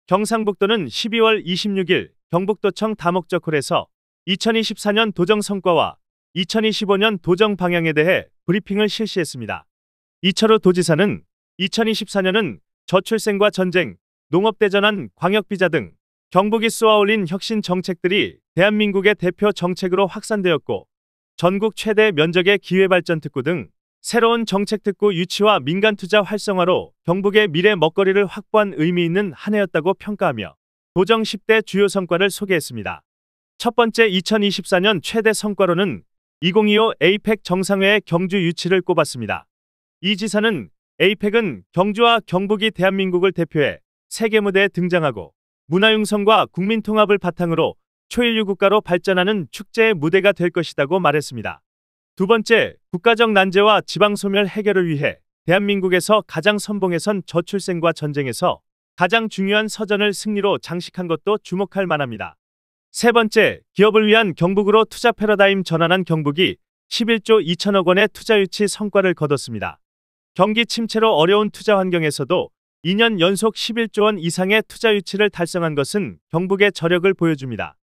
경상북도는 12월 26일 경북도청 다목적홀에서 2024년 도정 성과와 2025년 도정 방향에 대해 브리핑을 실시했습니다. 이철우 도지사는 2024년은 저출생과 전쟁, 농업대전환, 광역비자 등 경북이 쏘아올린 혁신 정책들이 대한민국의 대표 정책으로 확산되었고 전국 최대 면적의 기회발전 특구 등 새로운 정책 특구 유치와 민간 투자 활성화로 경북의 미래 먹거리를 확보한 의미 있는 한 해였다고 평가하며 도정 10대 주요 성과를 소개했습니다. 첫 번째 2024년 최대 성과로는 2025 에이펙 정상회의 경주 유치를 꼽았습니다. 이 지사는 에이펙은 경주와 경북이 대한민국을 대표해 세계 무대에 등장하고 문화융성과 국민통합을 바탕으로 초일류 국가로 발전하는 축제의 무대가 될 것이라고 말했습니다. 두 번째, 국가적 난제와 지방소멸 해결을 위해 대한민국에서 가장 선봉에 선 저출생과 전쟁에서 가장 중요한 서전을 승리로 장식한 것도 주목할 만합니다. 세 번째, 기업을 위한 경북으로 투자 패러다임 전환한 경북이 11조 2천억 원의 투자 유치 성과를 거뒀습니다. 경기 침체로 어려운 투자 환경에서도 2년 연속 11조 원 이상의 투자 유치를 달성한 것은 경북의 저력을 보여줍니다.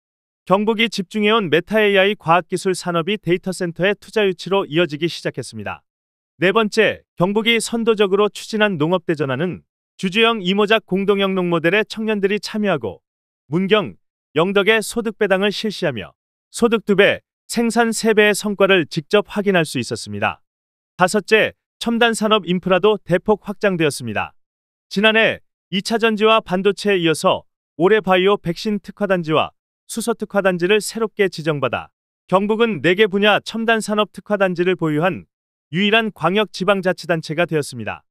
경북이 집중해온 메타 AI 과학기술 산업이 데이터 센터의 투자 유치로 이어지기 시작했습니다. 네 번째, 경북이 선도적으로 추진한 농업대전환은 주주형 이모작 공동영농 모델에 청년들이 참여하고 문경, 영덕의 소득 배당을 실시하며 소득 2배, 생산 3배의 성과를 직접 확인할 수 있었습니다. 다섯째, 첨단 산업 인프라도 대폭 확장되었습니다. 지난해 2차 전지와 반도체에 이어서 올해 바이오 백신 특화단지와 수소 특화단지를 새롭게 지정받아 경북은 4개 분야 첨단 산업 특화단지를 보유한 유일한 광역지방자치단체가 되었습니다.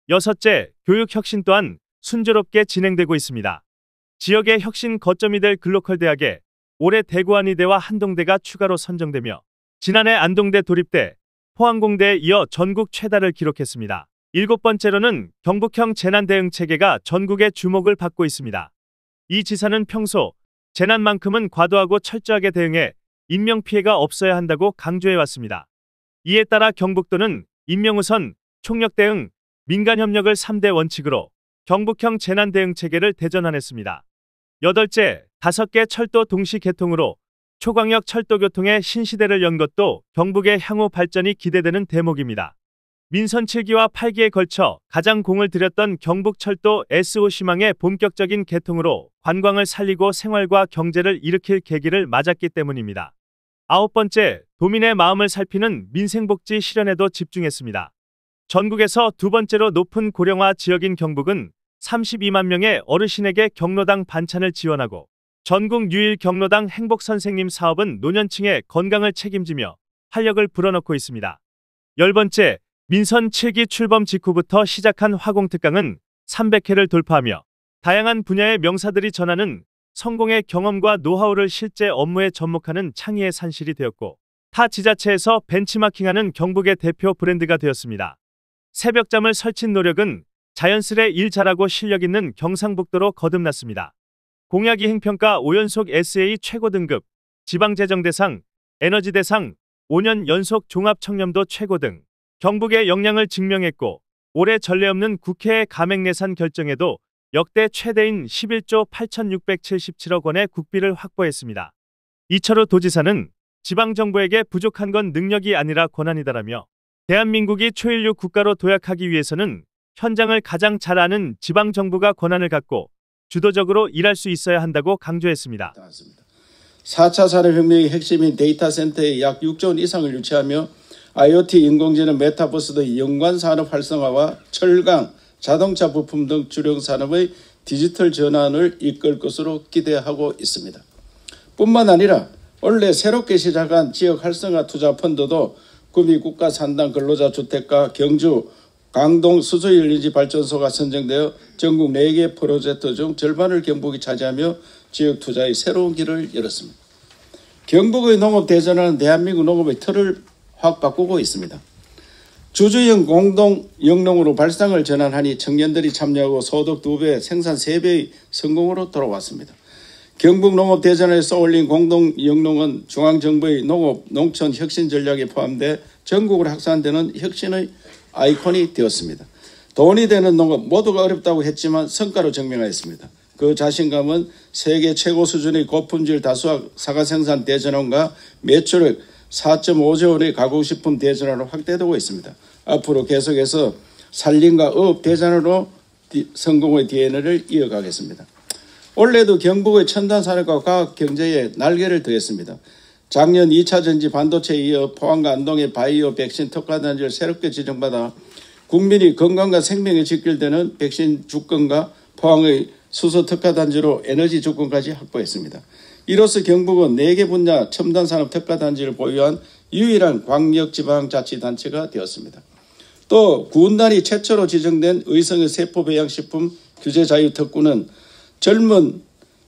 여섯째, 교육혁신 또한 순조롭게 진행되고 있습니다. 지역의 혁신 거점이 될 글로컬 대학에 올해 대구안이대와 한동대가 추가로 선정되며 지난해 안동대 도립대, 포항공대에 이어 전국 최다를 기록했습니다. 일곱 번째로는 경북형 재난대응체계가 전국의 주목을 받고 있습니다. 이 지사는 평소 재난만큼은 과도하고 철저하게 대응해 인명피해가 없어야 한다고 강조해왔습니다. 이에 따라 경북도는 인명우선, 총력대응, 민간협력을 3대 원칙으로 경북형 재난대응체계를 대전환했습니다. 여덟째, 5개 철도 동시 개통으로 초광역 철도교통의 신시대를 연 것도 경북의 향후 발전이 기대되는 대목입니다. 민선 7기와 8기에 걸쳐 가장 공을 들였던 경북철도 S5시망의 본격적인 개통으로 관광을 살리고 생활과 경제를 일으킬 계기를 맞았기 때문입니다. 아홉 번째, 도민의 마음을 살피는 민생복지 실현에도 집중했습니다. 전국에서 두 번째로 높은 고령화 지역인 경북은 32만 명의 어르신에게 경로당 반찬을 지원하고 전국 유일 경로당 행복선생님 사업은 노년층의 건강을 책임지며 활력을 불어넣고 있습니다. 열 번째, 민선 7기 출범 직후부터 시작한 화공특강은 300회를 돌파하며 다양한 분야의 명사들이 전하는 성공의 경험과 노하우를 실제 업무에 접목하는 창의의 산실이 되었고 타 지자체에서 벤치마킹하는 경북의 대표 브랜드가 되었습니다. 새벽잠을 설친 노력은 자연스레 일 잘하고 실력 있는 경상북도로 거듭났습니다. 공약이행평가 5연속 SA 최고 등급, 지방재정대상, 에너지대상, 5년 연속 종합청렴도 최고 등 경북의 역량을 증명했고 올해 전례 없는 국회의 감액예산 결정에도 역대 최대인 11조 8,677억 원의 국비를 확보했습니다. 이철우 도지사는 지방정부에게 부족한 건 능력이 아니라 권한이다라며 대한민국이 초일류 국가로 도약하기 위해서는 현장을 가장 잘 아는 지방정부가 권한을 갖고 주도적으로 일할 수 있어야 한다고 강조했습니다. 4차 산업혁명의 핵심인 데이터 센터에 약 6조 원 이상을 유치하며 IoT, 인공지능, 메타버스 등 연관 산업 활성화와 철강, 자동차 부품 등 주력 산업의 디지털 전환을 이끌 것으로 기대하고 있습니다. 뿐만 아니라 원래 새롭게 시작한 지역 활성화 투자 펀드도 구미 국가 산당 근로자 주택가 경주 강동 수소연료지 발전소가 선정되어 전국 4개 프로젝트 중 절반을 경북이 차지하며 지역 투자의 새로운 길을 열었습니다. 경북의 농업 대전환은 대한민국 농업의 틀을 확 바꾸고 있습니다. 주주형 공동 영농으로 발상을 전환하니 청년들이 참여하고 소득 2배, 생산 3배의 성공으로 돌아왔습니다. 경북 농업 대전환에 쏘올린 공동 영농은 중앙정부의 농업, 농촌 혁신 전략에 포함돼 전국으로 확산되는 혁신의 아이콘이 되었습니다. 돈이 되는 농업 모두가 어렵다고 했지만 성과로 증명하였습니다. 그 자신감은 세계 최고 수준의 고품질 다수학 사과 생산 대전원과 매출액 4.5조 원의 가공식품 대전원으로 확대되고 있습니다. 앞으로 계속해서 산림과 어업 대전원으로 성공의 DNA를 이어가겠습니다. 올해도 경북의 첨단산업과 과학경제에 날개를 더했습니다. 작년 2차 전지 반도체에 이어 포항과 안동의 바이오 백신 특화단지를 새롭게 지정받아 국민이 건강과 생명에 직결되는 백신 주권과 포항의 수소 특화단지로 에너지 주권까지 확보했습니다. 이로써 경북은 4개 분야 첨단산업 특화단지를 보유한 유일한 광역지방자치단체가 되었습니다. 또 군단이 최초로 지정된 의성의 세포배양식품 규제자유특구는 젊은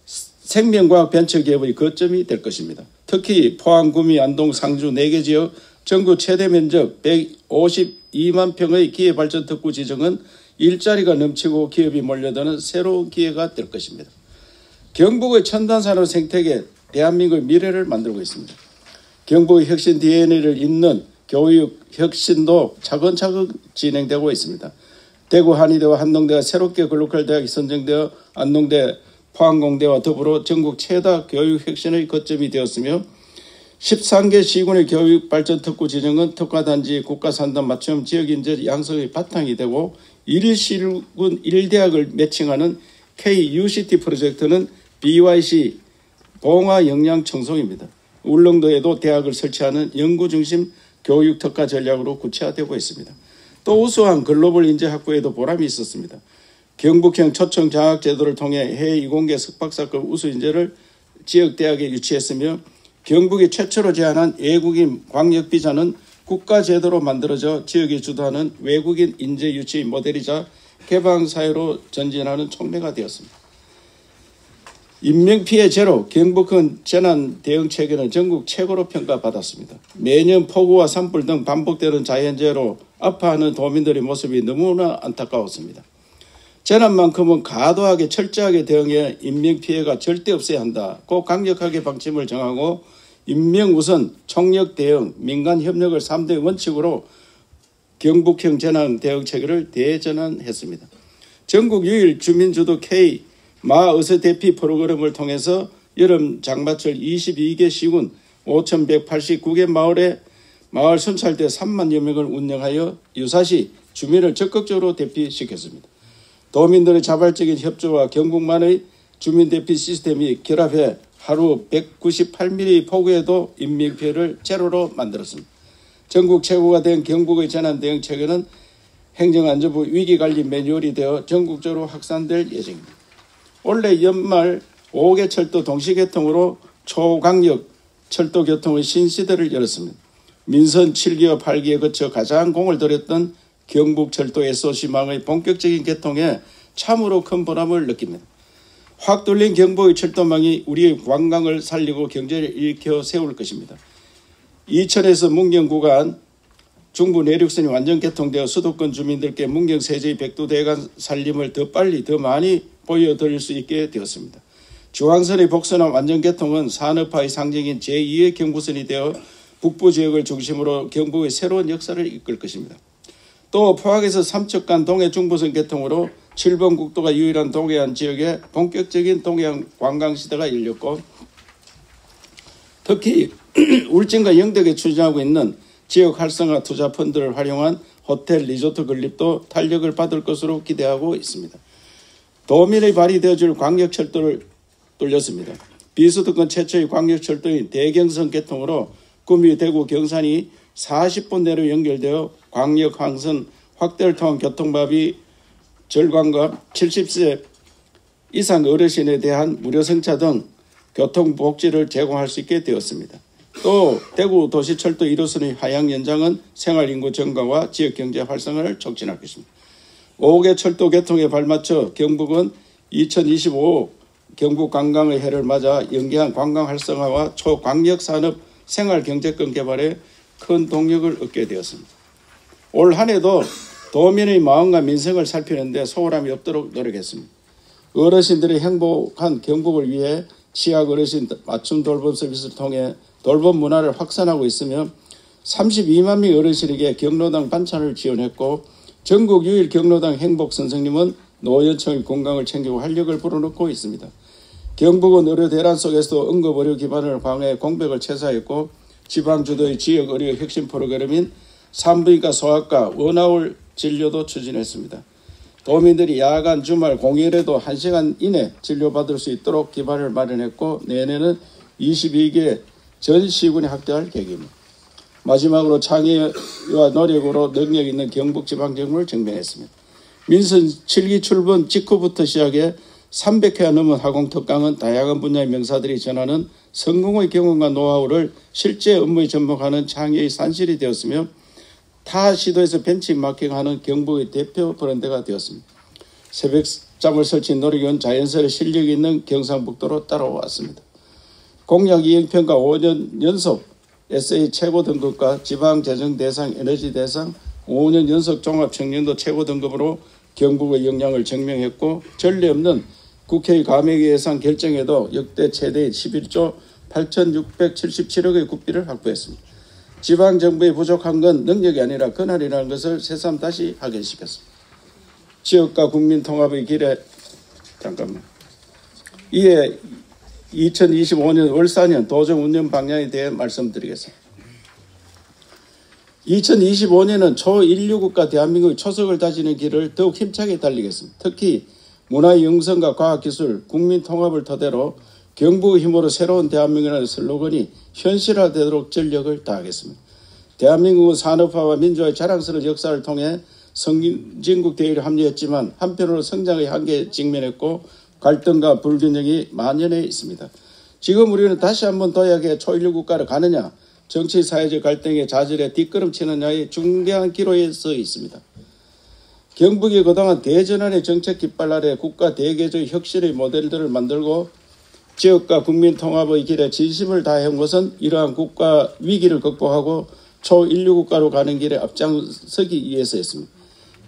생명과학 벤처기업의 거점이 될 것입니다. 특히 포항, 구미, 안동, 상주 4개 지역 전국 최대 면적 152만 평의 기회발전특구 지정은 일자리가 넘치고 기업이 몰려드는 새로운 기회가 될 것입니다. 경북의 첨단산업 생태계 대한민국의 미래를 만들고 있습니다. 경북의 혁신 DNA를 잇는 교육 혁신도 차근차근 진행되고 있습니다. 대구 한의대와 한동대가 새롭게 글로컬 대학이 선정되어 안동대, 포항공대와 더불어 전국 최다 교육 혁신의 거점이 되었으며 13개 시군의 교육발전특구 지정은 특화단지 국가산단 맞춤 지역인재 양성의 바탕이 되고 1시군 1대학을 매칭하는 KUCT 프로젝트는 BYC 봉화영양청송입니다. 울릉도에도 대학을 설치하는 연구중심 교육특화 전략으로 구체화되고 있습니다. 또 우수한 글로벌 인재 확보에도 보람이 있었습니다. 경북형 초청 장학 제도를 통해 해외 이공계 석박사급 우수 인재를 지역대학에 유치했으며 경북이 최초로 제안한 외국인 광역 비자는 국가 제도로 만들어져 지역이 주도하는 외국인 인재 유치 모델이자 개방사회로 전진하는 촉매가 되었습니다. 인명피해 제로 경북은 재난 대응 체계는 전국 최고로 평가받았습니다. 매년 폭우와 산불 등 반복되는 자연재해로 아파하는 도민들의 모습이 너무나 안타까웠습니다. 재난만큼은 과도하게 철저하게 대응해 인명피해가 절대 없어야 한다. 꼭 강력하게 방침을 정하고 인명우선, 총력 대응, 민간 협력을 3대 원칙으로 경북형 재난 대응 체계를 대전환했습니다. 전국 유일 주민주도 K 마의서 대피 프로그램을 통해서 여름 장마철 22개 시군 5,189개 마을에 마을 순찰대 3만여 명을 운영하여 유사시 주민을 적극적으로 대피시켰습니다. 도민들의 자발적인 협조와 경북만의 주민 대피 시스템이 결합해 하루 198mm 폭우에도 인명피해를 제로로 만들었습니다. 전국 최고가 된 경북의 재난대응체계는 행정안전부 위기관리 매뉴얼이 되어 전국적으로 확산될 예정입니다. 올해 연말 5개 철도 동시개통으로 초강력 철도교통의 신시대를 열었습니다. 민선 7기와 8기에 거쳐 가장 공을 들였던 경북철도 SOC망의 본격적인 개통에 참으로 큰 보람을 느낍니다. 확 뚫린 경북의 철도망이 우리의 관광을 살리고 경제를 일으켜 세울 것입니다. 이천에서 문경 구간 중부 내륙선이 완전 개통되어 수도권 주민들께 문경 세제의 백두대간 살림을 더 빨리 더 많이 보여드릴 수 있게 되었습니다. 중앙선의 복선화 완전 개통은 산업화의 상징인 제2의 경부선이 되어 북부 지역을 중심으로 경북의 새로운 역사를 이끌 것입니다. 또 포항에서 삼척간 동해 중부선 개통으로 7번 국도가 유일한 동해안 지역에 본격적인 동해안 관광시대가 열렸고 특히 울진과 영덕에 추진하고 있는 지역 활성화 투자 펀드를 활용한 호텔 리조트 건립도 탄력을 받을 것으로 기대하고 있습니다. 도민의 발이 되어줄 광역철도를 뚫렸습니다. 비수도권 최초의 광역철도인 대경선 개통으로 구미, 대구, 경산이 40분 내로 연결되어 광역항선 확대를 통한 교통밥이 절반과 70세 이상 어르신에 대한 무료 승차 등 교통복지를 제공할 수 있게 되었습니다. 또 대구 도시철도 1호선의 하향 연장은 생활인구 증가와 지역경제 활성화를 촉진할 것입니다. 5개 철도 개통에 발맞춰 경북은 2025 경북 관광의 해를 맞아 연계한 관광 활성화와 초광역산업 생활경제권 개발에 큰 동력을 얻게 되었습니다. 올 한 해도 도민의 마음과 민생을 살피는 데 소홀함이 없도록 노력했습니다. 어르신들의 행복한 경북을 위해 취약 어르신 맞춤 돌봄 서비스를 통해 돌봄 문화를 확산하고 있으며 32만 명 어르신에게 경로당 반찬을 지원했고 전국 유일 경로당 행복 선생님은 노연청의 건강을 챙기고 활력을 불어넣고 있습니다. 경북은 의료 대란 속에서도 응급의료 기반을 방해 공백을 최소화했고 지방주도의 지역 의료 혁신 프로그램인 산부인과 소아과 원아울 진료도 추진했습니다. 도민들이 야간 주말 공휴일에도 1시간 이내 진료받을 수 있도록 기반을 마련했고 내년은 22개 전 시군에 확대할 계획입니다. 마지막으로 창의와 노력으로 능력 있는 경북지방정부를 증명했습니다. 민선 7기 출범 직후부터 시작해 300회가 넘은 학공특강은 다양한 분야의 명사들이 전하는 성공의 경험과 노하우를 실제 업무에 접목하는 창의의 산실이 되었으며 타 시도에서 벤치마킹하는 경북의 대표 브랜드가 되었습니다. 새벽잠을 설친 노력은 자연스레 실력이 있는 경상북도로 따라왔습니다. 공약 이행평가 5년 연속 SA 최고 등급과 지방재정대상 에너지대상 5년 연속 종합청년도 최고 등급으로 경북의 역량을 증명했고 전례 없는 국회의 감액 예산 결정에도 역대 최대의 11조 8,677억의 국비를 확보했습니다. 지방정부의 부족한 건 능력이 아니라 권한이라는 것을 새삼 다시 확인시켰습니다. 지역과 국민 통합의 길에 이에 2025년 월 4년 도정 운영 방향에 대해 말씀드리겠습니다. 2025년은 초인류국가 대한민국의 초석을 다지는 길을 더욱 힘차게 달리겠습니다. 특히 문화영성과 과학기술, 국민통합을 토대로 경북의 힘으로 새로운 대한민국이라는 슬로건이 현실화되도록 전력을 다하겠습니다. 대한민국은 산업화와 민주화의 자랑스러운 역사를 통해 선진국 대회에 합류했지만 한편으로 성장의 한계에 직면했고 갈등과 불균형이 만연해 있습니다. 지금 우리는 다시 한번 도약의 초일류 국가로 가느냐, 정치 사회적 갈등의 좌절에 뒷걸음치느냐의 중대한 기로에 서 있습니다. 경북이 그동안 대전환의 정책 깃발 아래 국가 대개조의 혁신의 모델들을 만들고 지역과 국민 통합의 길에 진심을 다해온 것은 이러한 국가 위기를 극복하고 초인류 국가로 가는 길에 앞장서기 위해서였습니다.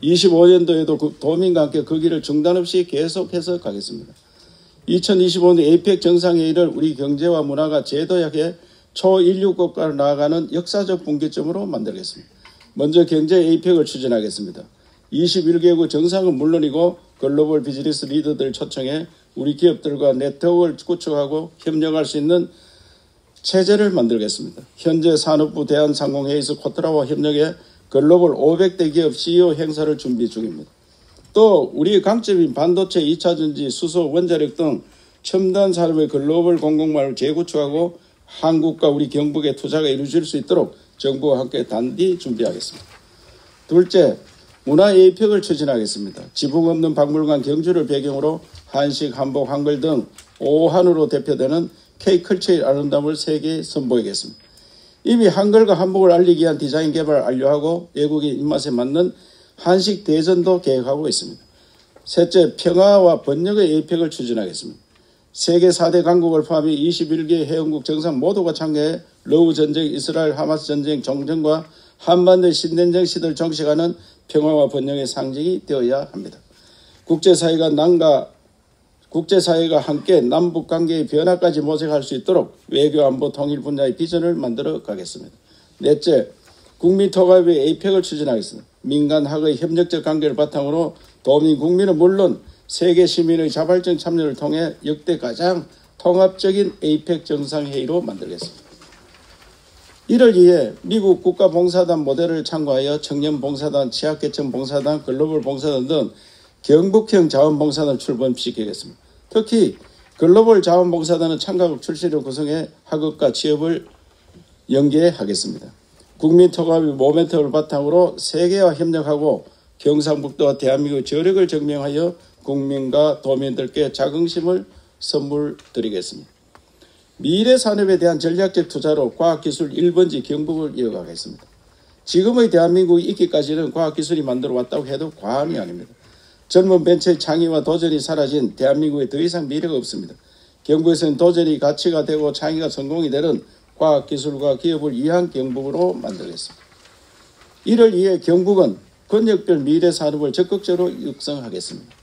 25년도에도 도민과 함께 그 길을 중단 없이 계속해서 가겠습니다. 2025년 에이펙 정상회의를 우리 경제와 문화가 재도약해 초인류 국가로 나아가는 역사적 분기점으로 만들겠습니다. 먼저 경제 에이펙을 추진하겠습니다. 21개국 정상은 물론이고 글로벌 비즈니스 리더들을 초청해 우리 기업들과 네트워크를 구축하고 협력할 수 있는 체제를 만들겠습니다. 현재 산업부 대한상공회의소 코트라와 협력해 글로벌 500대 기업 CEO 행사를 준비 중입니다. 또 우리의 강점인 반도체, 2차전지, 수소, 원자력 등 첨단 산업의 글로벌 공급망을 재구축하고 한국과 우리 경북의 투자가 이루어질 수 있도록 정부와 함께 단디 준비하겠습니다. 둘째, 문화 에이펙을 추진하겠습니다. 지붕 없는 박물관 경주를 배경으로 한식, 한복, 한글 등 오한으로 대표되는 K컬처의 아름다움을 세계에 선보이겠습니다. 이미 한글과 한복을 알리기 위한 디자인 개발을 완료하고 외국인 입맛에 맞는 한식 대전도 계획하고 있습니다. 셋째, 평화와 번영의 에이펙을 추진하겠습니다. 세계 4대 강국을 포함해 21개 회원국 정상 모두가 참여해 러우 전쟁, 이스라엘 하마스 전쟁 종전과 한반도의 신냉전 시대를 종식하는 평화와 번영의 상징이 되어야 합니다. 국제사회가 함께 남북관계의 변화까지 모색할 수 있도록 외교 안보 통일 분야의 비전을 만들어 가겠습니다. 넷째, 국민통합의 에이펙을 추진하겠습니다. 민간학의 협력적 관계를 바탕으로 도민 국민은 물론 세계 시민의 자발적 참여를 통해 역대 가장 통합적인 에이펙 정상회의로 만들겠습니다. 이를 위해 미국 국가봉사단 모델을 참고하여 청년봉사단, 취약계층 봉사단, 글로벌 봉사단 등 경북형 자원봉사단을 출범시키겠습니다. 특히 글로벌 자원봉사단은 참가국 출신을 구성해 학업과 취업을 연계하겠습니다. 국민통합의 모멘텀을 바탕으로 세계와 협력하고 경상북도와 대한민국의 저력을 증명하여 국민과 도민들께 자긍심을 선물드리겠습니다. 미래 산업에 대한 전략적 투자로 과학기술 1번지 경북을 이어가겠습니다. 지금의 대한민국이 있기까지는 과학기술이 만들어 왔다고 해도 과언이 아닙니다. 젊은 벤처의 창의와 도전이 사라진 대한민국에 더 이상 미래가 없습니다. 경북에서는 도전이 가치가 되고 창의가 성공이 되는 과학기술과 기업을 위한 경북으로 만들겠습니다. 이를 위해 경북은 권역별 미래 산업을 적극적으로 육성하겠습니다.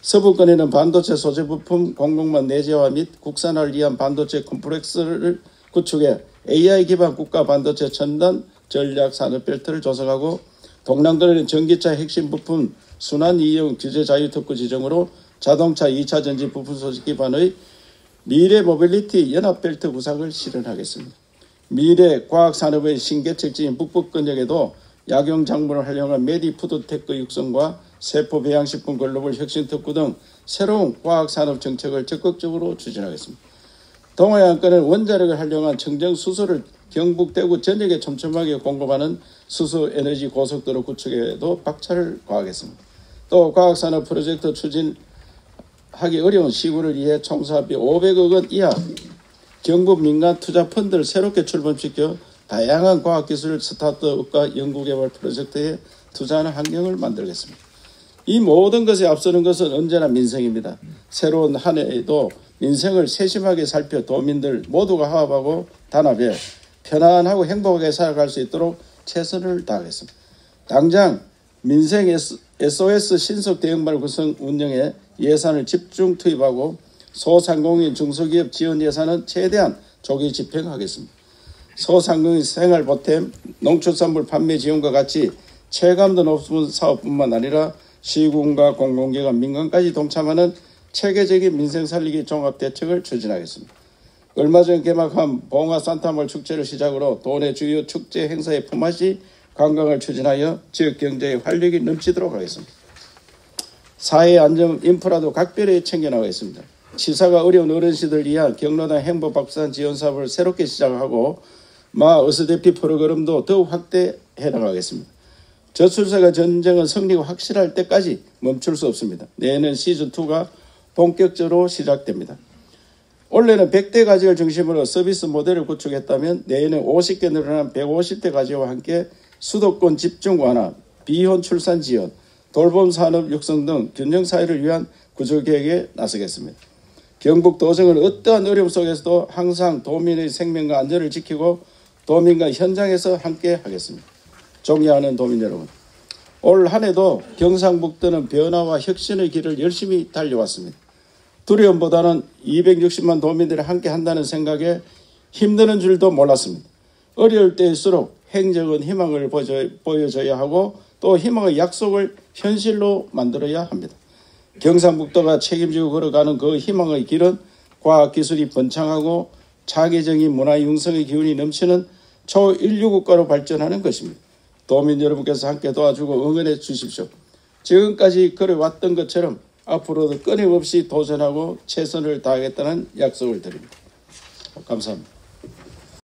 서부권에는 반도체 소재 부품 공급망 내재화 및 국산화를 위한 반도체 컴플렉스를 구축해 AI 기반 국가 반도체 첨단 전략 산업 벨트를 조성하고 동남도로는 전기차 핵심 부품 순환 이용 규제 자유 특구 지정으로 자동차 2차 전지 부품 소식 기반의 미래 모빌리티 연합벨트 구상을 실현하겠습니다. 미래 과학산업의 신개척지인 북부권역에도 약용 작물을 활용한 메디푸드테크 육성과 세포 배양식품 글로벌 혁신 특구 등 새로운 과학산업 정책을 적극적으로 추진하겠습니다. 동해안권은 원자력을 활용한 청정 수소를 경북 대구 전역에 촘촘하게 공급하는 수소에너지 고속도로 구축에도 박차를 가하겠습니다. 또 과학산업 프로젝트 추진하기 어려운 시군을 위해 총사업비 500억 원 이하 경북 민간 투자 펀드를 새롭게 출범시켜 다양한 과학기술 스타트업과 연구개발 프로젝트에 투자하는 환경을 만들겠습니다. 이 모든 것에 앞서는 것은 언제나 민생입니다. 새로운 한 해에도 민생을 세심하게 살펴 도민들 모두가 화합하고 단합해 편안하고 행복하게 살아갈 수 있도록 최선을 다하겠습니다. 당장 민생 SOS 신속 대응발 구성 운영에 예산을 집중 투입하고 소상공인 중소기업 지원 예산은 최대한 조기 집행하겠습니다. 소상공인 생활보탬, 농축산물 판매 지원과 같이 체감도 높은 사업뿐만 아니라 시군과 공공기관, 민간까지 동참하는 체계적인 민생 살리기 종합대책을 추진하겠습니다. 얼마 전 개막한 봉화 산타마을 축제를 시작으로 도내 주요 축제 행사의 품앗이 관광을 추진하여 지역 경제에 활력이 넘치도록 하겠습니다. 사회 안전 인프라도 각별히 챙겨나가겠습니다. 시사가 어려운 어르신들을 위한 경로당 행복박산 지원 사업을 새롭게 시작하고 어스대피 프로그램도 더욱 확대해 나가겠습니다. 저출생과 전쟁은 승리가 확실할 때까지 멈출 수 없습니다. 내년 시즌2가 본격적으로 시작됩니다. 올해는 100대 가지를 중심으로 서비스 모델을 구축했다면 내년에 50개 늘어난 150대 가지와 함께 수도권 집중 완화, 비혼 출산 지원, 돌봄 산업 육성 등 균형 사회를 위한 구조개혁에 나서겠습니다. 경북 도정은 어떠한 어려움 속에서도 항상 도민의 생명과 안전을 지키고 도민과 현장에서 함께 하겠습니다. 존경하는 도민 여러분, 올 한 해도 경상북도는 변화와 혁신의 길을 열심히 달려왔습니다. 두려움보다는 260만 도민들이 함께 한다는 생각에 힘드는 줄도 몰랐습니다. 어려울 때일수록 행정은 희망을 보여줘야 하고 또 희망의 약속을 현실로 만들어야 합니다. 경상북도가 책임지고 걸어가는 그 희망의 길은 과학기술이 번창하고 차계적인 문화융성의 기운이 넘치는 초인류 국가로 발전하는 것입니다. 도민 여러분께서 함께 도와주고 응원해 주십시오. 지금까지 걸어왔던 것처럼 앞으로도 끊임없이 도전하고 최선을 다하겠다는 약속을 드립니다. 감사합니다.